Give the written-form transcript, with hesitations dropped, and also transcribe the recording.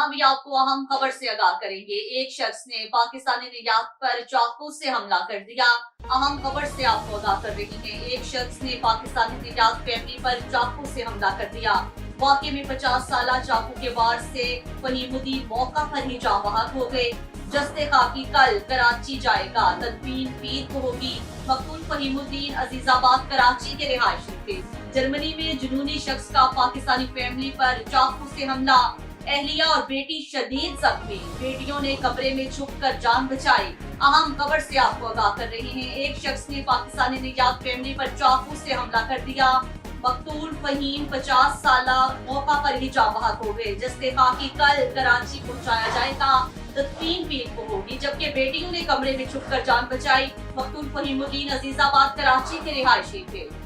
यहाँ भी आपको अहम खबर से आगाह करेंगे। एक शख्स ने पाकिस्तानी निजात पर चाकू से हमला कर दिया। अहम खबर से आपको आगाह कर रही हैं। एक शख्स ने पाकिस्तानी निजात फैमिली पर चाकू से हमला कर दिया। वाकये में 50 साला चाकू के वार से फहीमुद्दीन मौका पर ही जाँ बहक हो गए। जस्ते खाकी कल कराची जाएगा, तदफीन पीर को होगी। मकतूल फहीमुद्दीन अजीजाबाद कराची के रिहायशी थे। जर्मनी में जुनूनी शख्स का पाकिस्तानी फैमिली पर चाकू से हमला, अहलिया और बेटी शदीद जख्मी। बेटियों ने कमरे में छुप कर जान बचाई। अहम खबर से आपको आगाह कर रहे हैं। एक शख्स ने पाकिस्तानी निजात फैमिली पर चाकू से हमला कर दिया। मकतूल फहीम 50 साला मौका पर ही जाँ बहक हो गए। जस्ते खाकी कल कराची पहुंचाया जाएगा, तदफीन पीर को होगी। जबकि बेटियों ने कमरे में छुप कर जान बचाई। मकतूल फहीमुद्दीन अजीजाबाद कराची के रिहायशी थे।